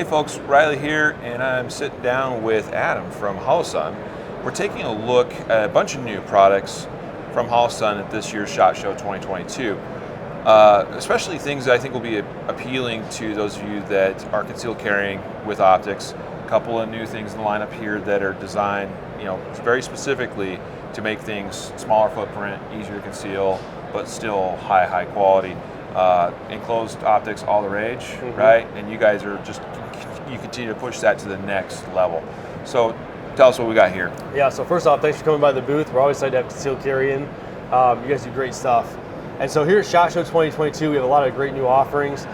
folks, Riley here, and I'm sitting down with Adam from Holosun. We're taking a look at a bunch of new products from Holosun at this year's SHOT Show 2022. Especially things that I think will be appealing to those of you that are concealed carrying with optics. A couple of new things in the lineup here that are designed, very specifically to make things smaller footprint, easier to conceal, but still high quality. Enclosed optics, all the rage, right? And you guys are you continue to push that to the next level. So tell us what we got here. Yeah, so first off, thanks for coming by the booth. We're always excited to have concealed carry in. You guys do great stuff. And so here at SHOT Show 2022, we have a lot of great new offerings.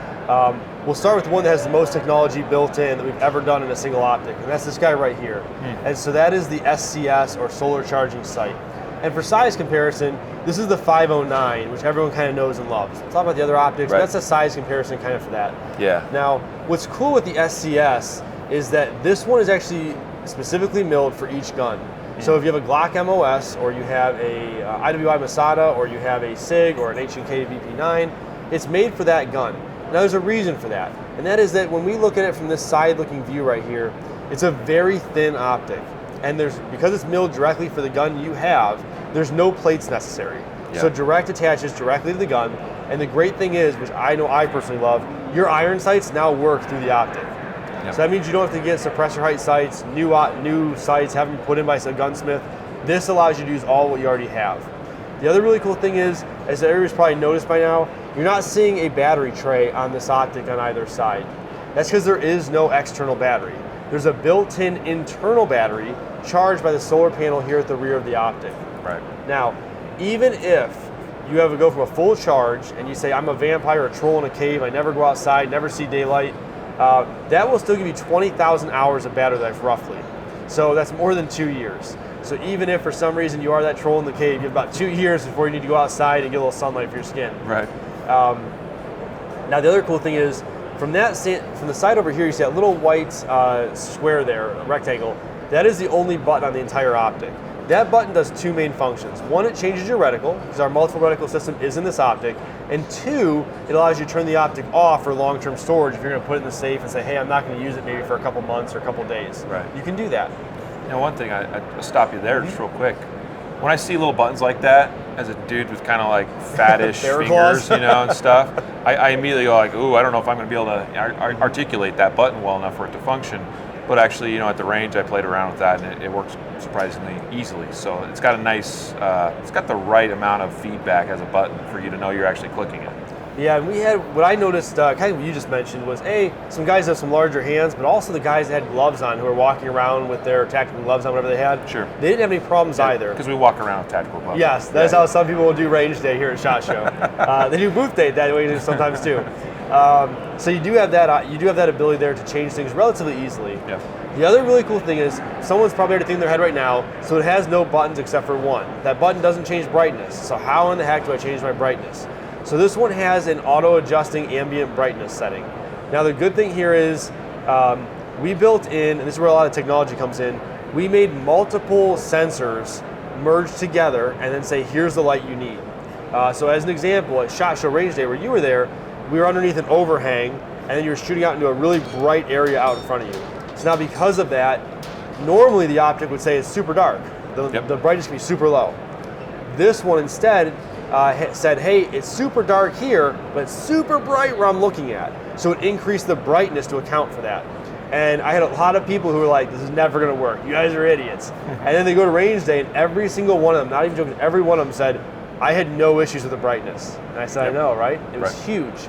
We'll start with the one that has the most technology built in that we've ever done in a single optic, and that's this guy right here. And so that is the SCS, or solar charging sight. And for size comparison, this is the 509, which everyone kind of knows and loves. We'll talk about the other optics, right. But that's a size comparison kind of for that. Yeah. Now, what's cool with the SCS is that this one is actually specifically milled for each gun. So if you have a Glock MOS, or you have a IWI Masada, or you have a SIG, or an H&K VP9, it's made for that gun. Now there's a reason for that, and that is that when we look at it from this side-looking view right here, it's a very thin optic. And because it's milled directly for the gun you have, there's no plates necessary. Yeah. So direct attaches directly to the gun, and the great thing is, which I know I personally love, your iron sights now work through the optic. Yep. So that means you don't have to get suppressor height sights, new sights, have them put in by a gunsmith. This allows you to use all what you already have. The other really cool thing is, as everybody's probably noticed by now, you're not seeing a battery tray on this optic on either side. That's because there is no external battery. There's a built-in internal battery charged by the solar panel here at the rear of the optic. Right. Now, even if you have to go from a full charge and you say, I'm a vampire, a troll in a cave, I never go outside, never see daylight, that will still give you 20,000 hours of battery life, roughly. So that's more than 2 years. So even if for some reason you are that troll in the cave, you have about 2 years before you need to go outside and get a little sunlight for your skin. Right. Now the other cool thing is, from the side over here, you see that little white square there, rectangle. That is the only button on the entire optic. That button does two main functions. One, it changes your reticle, because our multiple reticle system is in this optic. And two, it allows you to turn the optic off for long-term storage if you're going to put it in the safe and say, hey, I'm not going to use it maybe for a couple months or a couple days. Right. You can do that. One thing, I'll stop you there just real quick. When I see little buttons like that, as a dude with kind of like fattish fingers, and stuff, I immediately go like, ooh, I don't know if I'm going to be able to articulate that button well enough for it to function. But actually, at the range, I played around with that, and it works surprisingly easily. So it's got a nice, it's got the right amount of feedback as a button for you to know you're actually clicking it. Yeah, and we had, what I noticed, kind of what you just mentioned, was some guys have some larger hands, but also the guys that had gloves on, who were walking around with their tactical gloves on, whatever they had. Sure. They didn't have any problems either. Because we walk around with tactical gloves. Yes, that's how some people will do range day here at SHOT Show. They do booth day that way sometimes too. So you do have that ability there to change things relatively easily. Yeah. The other really cool thing is, someone's probably already thinking in their head right now, so it has no buttons except for one. That button doesn't change brightness. So how in the heck do I change my brightness? So this one has an auto-adjusting ambient brightness setting. Now the good thing here is, we built in, and this is where a lot of technology comes in, we made multiple sensors merge together and then say, here's the light you need. So as an example, at SHOT Show Range Day, where you were there, we were underneath an overhang, and then you were shooting out into a really bright area out in front of you. So now because of that, normally the optic would say it's super dark. The brightness can be super low. This one instead said, hey, it's super dark here, but it's super bright where I'm looking at. So it increased the brightness to account for that. And I had a lot of people who were like, this is never gonna work. You guys are idiots. And then they go to range day, and every single one of them, not even joking, every one of them said, I had no issues with the brightness. And I said, I know, right? It was huge.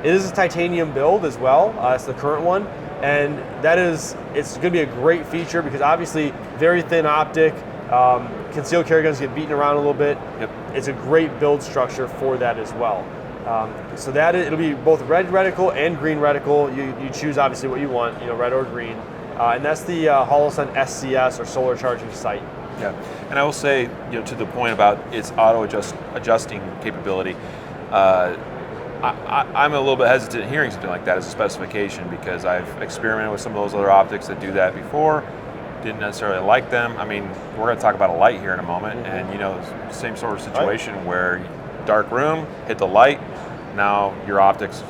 It is a titanium build as well. It's the current one. And it's gonna be a great feature because obviously very thin optic, concealed carry guns get beaten around a little bit. Yep. It's a great build structure for that as well. So it'll be both red reticle and green reticle. You choose obviously what you want, red or green. And that's the Holosun SCS, or solar charging sight. Yeah, and I will say, to the point about its auto-adjusting capability, I'm a little bit hesitant hearing something like that as a specification because I've experimented with some of those other optics that do that before. Didn't necessarily like them. I mean, we're going to talk about a light here in a moment, and same sort of situation where dark room, hit the light, now your optics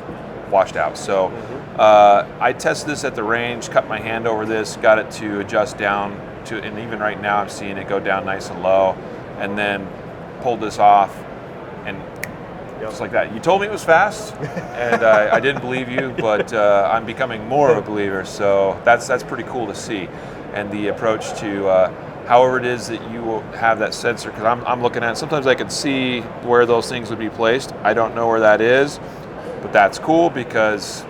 washed out. So I tested this at the range, cut my hand over this, got it to adjust down to, and even right now I'm seeing it go down nice and low, and then pulled this off, and just like that. You told me it was fast, and I didn't believe you, but I'm becoming more of a believer, so that's pretty cool to see. And the approach to however it is that you will have that sensor, because I'm looking at it, sometimes I can see where those things would be placed. I don't know where that is, but that's cool because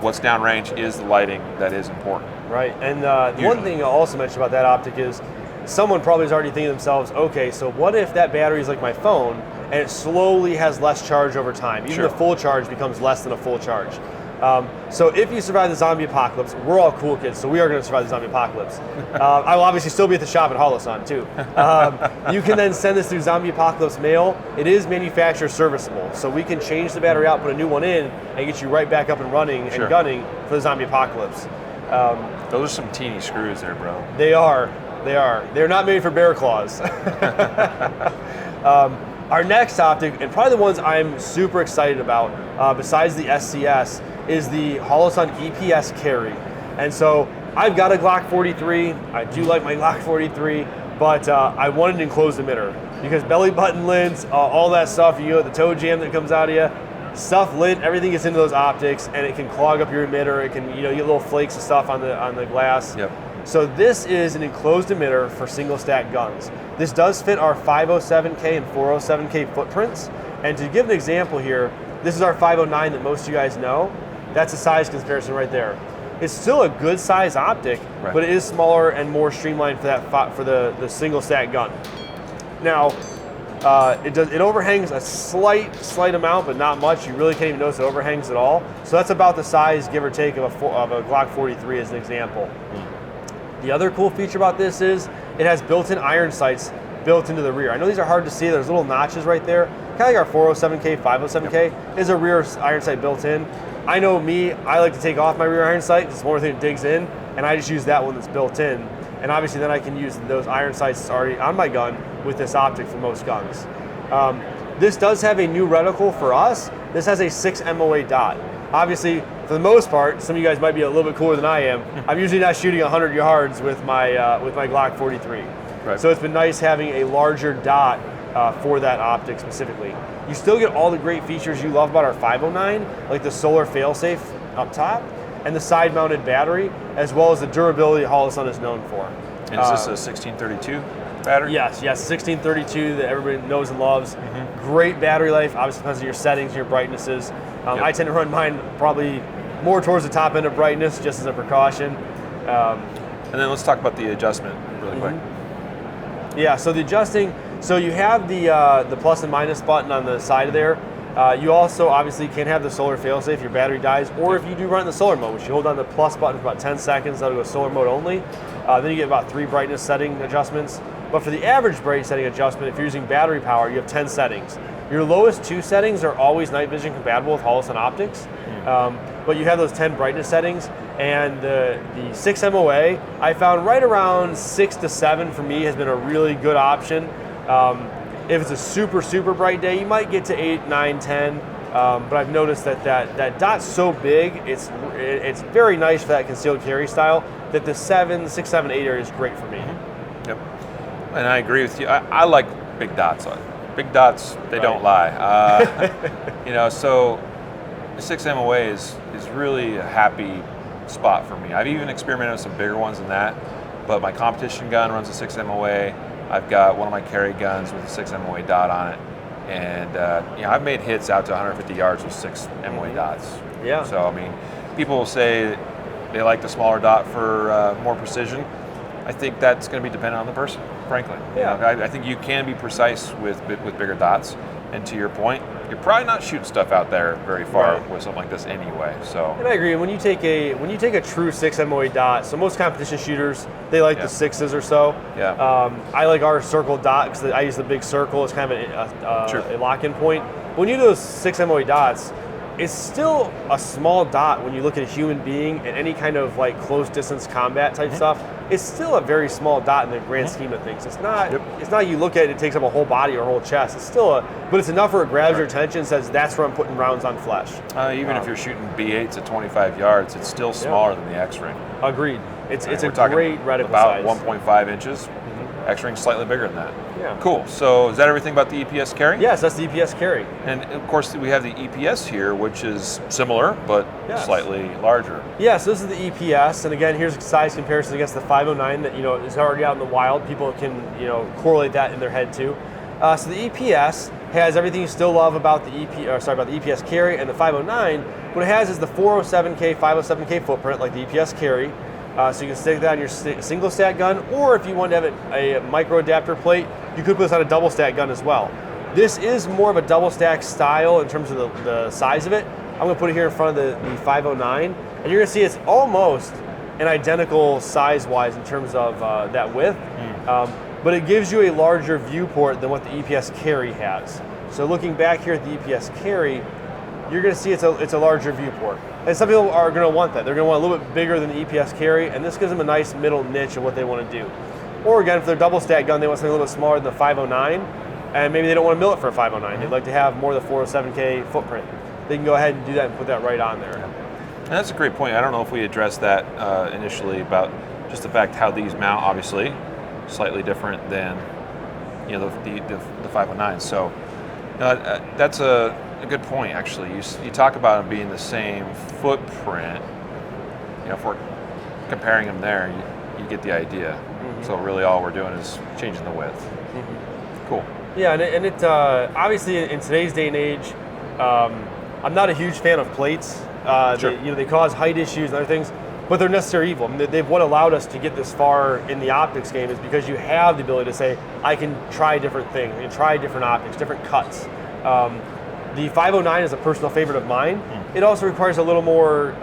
what's downrange is the lighting that is important. Right, and one thing I'll also mention about that optic is someone probably is already thinking to themselves, okay, so what if that battery is like my phone and it slowly has less charge over time? Even the full charge becomes less than a full charge. So if you survive the zombie apocalypse, we're all cool kids, so we are going to survive the zombie apocalypse. I will obviously still be at the shop at Holosun too. You can then send this through zombie apocalypse mail. It is manufacturer serviceable, so we can change the battery out, put a new one in, and get you right back up and running and gunning for the zombie apocalypse. Those are some teeny screws there, bro. They are. They're not made for bear claws. Our next optic, and probably the ones I'm super excited about, besides the SCS, is the Holosun EPS Carry. And so I've got a Glock 43. I do like my Glock 43, but I wanted an enclosed emitter because belly button lids, all that stuff, you know, the toe jam that comes out of you, stuff lit, everything gets into those optics, and it can clog up your emitter. It can, you know, you get little flakes of stuff on the glass. Yep. So this is an enclosed emitter for single stack guns. This does fit our 507K and 407K footprints. And to give an example here, this is our 509 that most of you guys know. That's a size comparison right there. It's still a good size optic, but it is smaller and more streamlined for that for the single stack gun. Now, it overhangs a slight amount, but not much. You really can't even notice it overhangs at all. So that's about the size, give or take, of a Glock 43 as an example. The other cool feature about this is it has built-in iron sights built into the rear. I know these are hard to see. There's little notches right there. Kind of like our 407K, 507K is a rear iron sight built in. I know me, I like to take off my rear iron sight. It's one more thing that digs in, and I just use that one that's built in. And obviously then I can use those iron sights already on my gun with this optic for most guns. This does have a new reticle for us. This has a 6 MOA dot. Obviously, for the most part, some of you guys might be a little bit cooler than I am. I'm usually not shooting 100 yards with my Glock 43. Right. So it's been nice having a larger dot for that optic specifically. You still get all the great features you love about our 509, like the solar failsafe up top and the side-mounted battery, as well as the durability Holosun is known for. And is this a 1632 battery? Yes, 1632 that everybody knows and loves. Great battery life, obviously depends on your settings, your brightnesses. I tend to run mine probably more towards the top end of brightness, just as a precaution. And then let's talk about the adjustment really quick. Yeah, so the adjusting, so you have the plus and minus button on the side of there. You also obviously can have the solar failsafe if your battery dies, or if you do run in the solar mode, which you hold down the plus button for about 10 seconds, that'll go solar mode only. Then you get about 3 brightness setting adjustments. But for the average brightness setting adjustment, if you're using battery power, you have 10 settings. Your lowest 2 settings are always night vision compatible with Holosun optics, but you have those 10 brightness settings, and the 6 MOA, I found right around 6 to 7 for me has been a really good option. If it's a super bright day, you might get to 8, 9, 10, but I've noticed that dot's so big, it's very nice for that concealed carry style, that the 6, 7, 8 area is great for me. Yep, and I agree with you. I like big dots on it. Big dots, they don't lie. You know, so the 6 MOA is really a happy spot for me. I've even experimented with some bigger ones than that, but my competition gun runs a 6 MOA. I've got one of my carry guns with a 6 MOA dot on it, and you know, I've made hits out to 150 yards with 6 MOA dots. Yeah. So I mean, people will say they like the smaller dot for more precision. I think that's going to be dependent on the person, frankly. Yeah. You know, I think you can be precise with bigger dots, and to your point, you're probably not shooting stuff out there very far with something like this anyway. So. And I agree. When you take a true 6 MOA dot, so most competition shooters, they like the 6s or so. Yeah. I like our circle dot because I use the big circle. It's kind of a lock-in point. When you do those 6 MOA dots, it's still a small dot when you look at a human being and any kind of like close distance combat type stuff. It's still a very small dot in the grand scheme of things. It's not. It's not you look at it takes up a whole body or a whole chest. It's still but it's enough where it grabs your attention and says that's where I'm putting rounds on flesh. Even if you're shooting B8s at 25 yards, it's still smaller than the X-ring. Agreed. It's a talking great reticle about size. 1.5 inches. X-ring's slightly bigger than that. Yeah. Cool. So is that everything about the EPS carry? Yes, that's the EPS carry. And of course we have the EPS here, which is similar but slightly larger. Yeah, so this is the EPS, and again, here's a size comparison against the 509 that is already out in the wild. People can correlate that in their head too. So the EPS has everything you still love about the EPS carry and the 509. What it has is the 407K, 507K footprint like the EPS carry. So you can stick that on your single stack gun, or if you want to have a micro adapter plate, you could put this on a double stack gun as well. This is more of a double stack style in terms of the size of it. I'm going to put it here in front of the 509, and you're going to see it's almost an identical size-wise in terms of that width, but it gives you a larger viewport than what the EPS carry has. So looking back here at the EPS carry, you're going to see it's a larger viewport. And some people are going to want that. They're going to want a little bit bigger than the EPS carry, and this gives them a nice middle niche of what they want to do. Or again, for their double stack gun, they want something a little bit smaller than the 509, and maybe they don't want to mill it for a 509. They'd like to have more of the 407K footprint. They can go ahead and do that and put that right on there. And that's a great point. I don't know if we addressed that initially about just the fact how these mount, obviously, slightly different than the 509. So that's a good point, actually. You talk about them being the same footprint. If we're comparing them there, you get the idea. So really all we're doing is changing the width. Cool. Yeah, and it obviously in today's day and age, I'm not a huge fan of plates. They cause height issues and other things, but they're necessary evil. I mean, what allowed us to get this far in the optics game is because you have the ability to say, I can try different things, I can try different optics, different cuts. The 509 is a personal favorite of mine. It also requires a little more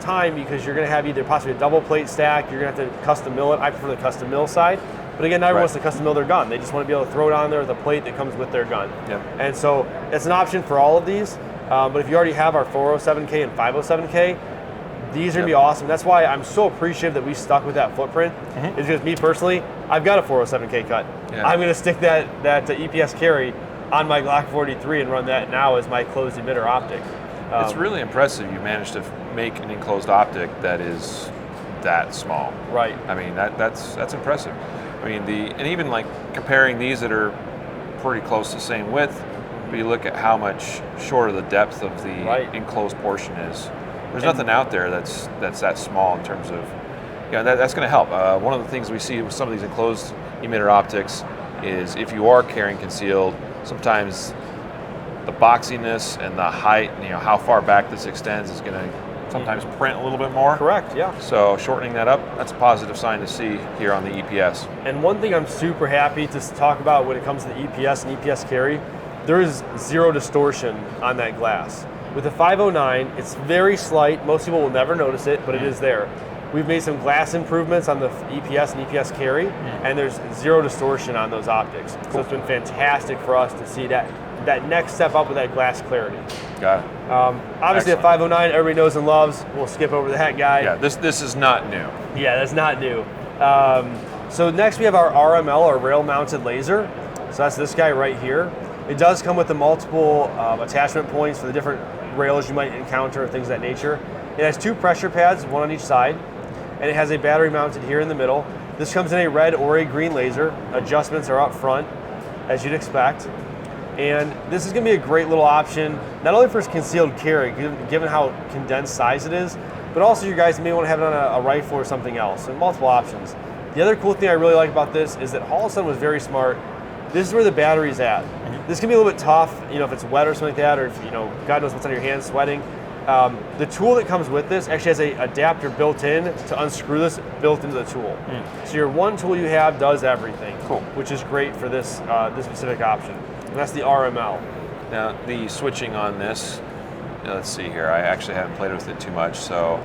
time because you're going to have either possibly a double plate stack, you're going to have to custom mill it. I prefer the custom mill side. But again, not everyone wants to custom mill their gun. They just want to be able to throw it on there with a plate that comes with their gun. And so it's an option for all of these. But if you already have our 407K and 507K, these are going to be awesome. That's why I'm so appreciative that we stuck with that footprint. It's just me personally, I've got a 407K cut. I'm going to stick that EPS carry on my Glock 43 and run that now as my closed emitter optic. It's really impressive you managed to make an enclosed optic that is that small. Right. I mean, that's impressive. I mean, and even like comparing these that are pretty close to the same width, but you look at how much shorter the depth of the enclosed portion is. There's nothing out there that's that small in terms of, that's going to help. One of the things we see with some of these enclosed emitter optics is if you are carrying concealed, sometimes the boxiness and the height, how far back this extends is going to sometimes print a little bit more. Correct, yeah. So shortening that up, that's a positive sign to see here on the EPS. And one thing I'm super happy to talk about when it comes to the EPS and EPS carry, there is zero distortion on that glass. With the 509, it's very slight. Most people will never notice it, but it is there. We've made some glass improvements on the EPS and EPS carry, and there's zero distortion on those optics. So it's been fantastic for us to see that next step up with that glass clarity. Got it. Obviously, the 509 everybody knows and loves. We'll skip over that guy. Yeah, this is not new. Yeah, that's not new. So next we have our RML, our rail-mounted laser. So that's this guy right here. It does come with the multiple attachment points for the different rails you might encounter or things of that nature. It has two pressure pads, one on each side, and it has a battery mounted here in the middle. This comes in a red or a green laser. Adjustments are up front, as you'd expect. And this is going to be a great little option, not only for concealed carry, given how condensed size it is, but also you guys may want to have it on a rifle or something else, and multiple options. The other cool thing I really like about this is that Holosun was very smart. This is where the battery's at. This can be a little bit tough, if it's wet or something like that, or if, God knows what's on your hands, sweating. The tool that comes with this actually has an adapter built in to unscrew this built into the tool. So your one tool you have does everything, which is great for this specific option. And that's the RML. Now, the switching on this, let's see here. I actually haven't played with it too much, so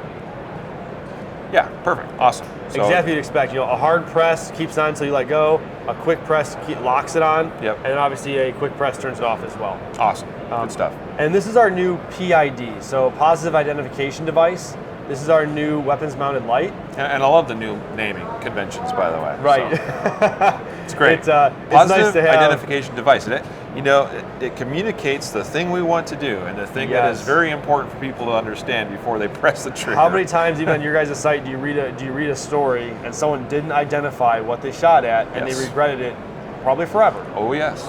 yeah, perfect, awesome. So, exactly what you'd expect. A hard press keeps on until you let go. A quick press locks it on. Yep. And then obviously a quick press turns it off as well. Awesome. Good stuff. And this is our new P.ID, so positive identification device. This is our new weapons-mounted light. And I love the new naming conventions, by the way. Right. So, it's great. It's Positive nice to have. identification device. It communicates the thing we want to do and the thing that is very important for people to understand before they press the trigger. How many times, even on your guys' site, do you read a story and someone didn't identify what they shot at and they regretted it probably forever? Oh, yes.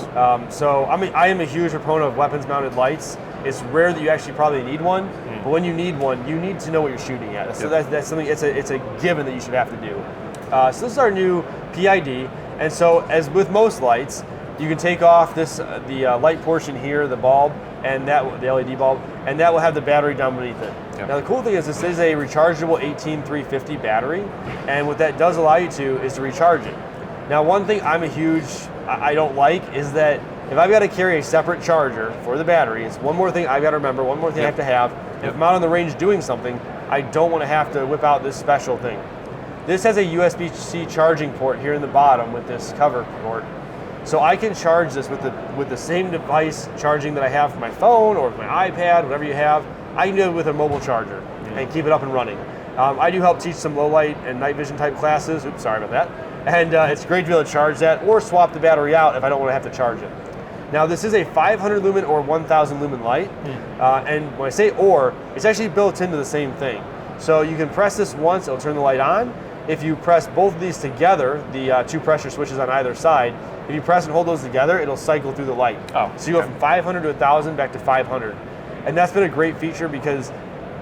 So I am a huge proponent of weapons-mounted lights. It's rare that you actually probably need one, but when you need one, you need to know what you're shooting at. So that's something. It's a given that you should have to do. So this is our new P.ID, and so as with most lights, you can take off the light portion here, the bulb, and the LED bulb, and that will have the battery down beneath it. Yep. Now the cool thing is this is a rechargeable 18350 battery, and what that does allow you to is to recharge it. Now one thing I don't like is that if I've got to carry a separate charger for the battery, it's one more thing I've got to remember, one more thing I have to have. If I'm out on the range doing something, I don't want to have to whip out this special thing. This has a USB-C charging port here in the bottom with this cover port. So I can charge this with the same device charging that I have for my phone or my iPad, whatever you have. I can do it with a mobile charger and keep it up and running. I do help teach some low light and night vision type classes. Oops, sorry about that. And it's great to be able to charge that or swap the battery out if I don't want to have to charge it. Now this is a 500 lumen or 1000 lumen light, and when I say or, it's actually built into the same thing. So you can press this once, it'll turn the light on. If you press both of these together, the two pressure switches on either side, if you press and hold those together, it'll cycle through the light. So you go from 500 to 1000 back to 500. And that's been a great feature because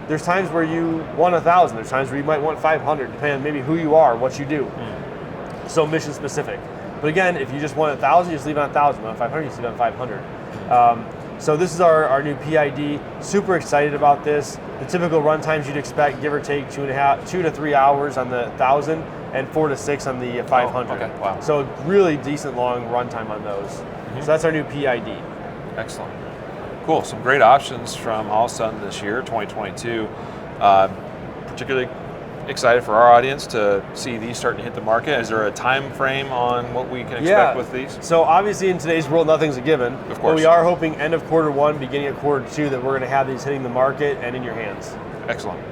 there's times where you want 1000, there's times where you might want 500, depending on maybe who you are, what you do. So mission specific. But again, if you just want 1000, you just leave it on 1000. On 500, you just leave it on 500. So this is our new P.ID. Super excited about this. The typical run times you'd expect, give or take 2 to 3 hours on the 1000 and 4 to 6 on the 500. Oh, okay. Wow. So really decent long run time on those. So that's our new P.ID. Excellent. Cool. Some great options from Holosun this year, 2022. Particularly excited for our audience to see these starting to hit the market. Is there a time frame on what we can expect with these? So obviously in today's world, nothing's a given. Of course. But we are hoping end of quarter one, beginning of quarter two, that we're going to have these hitting the market and in your hands. Excellent.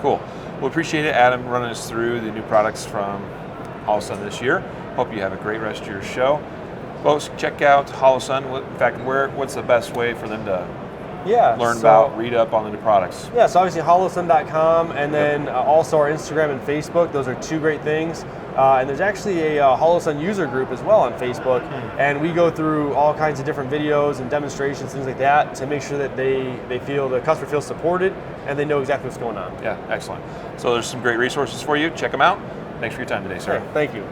Cool. We appreciate it, Adam, running us through the new products from Holosun this year. Hope you have a great rest of your show. Folks, check out Holosun. In fact, what's the best way for them to learn about, read up on the new products? Yeah, so obviously holosun.com, and then also our Instagram and Facebook. Those are two great things. And there's actually a Holosun user group as well on Facebook, and we go through all kinds of different videos and demonstrations, things like that, to make sure that the customer feels supported and they know exactly what's going on. Yeah, excellent. So there's some great resources for you. Check them out. Thanks for your time today, sir. Thank you.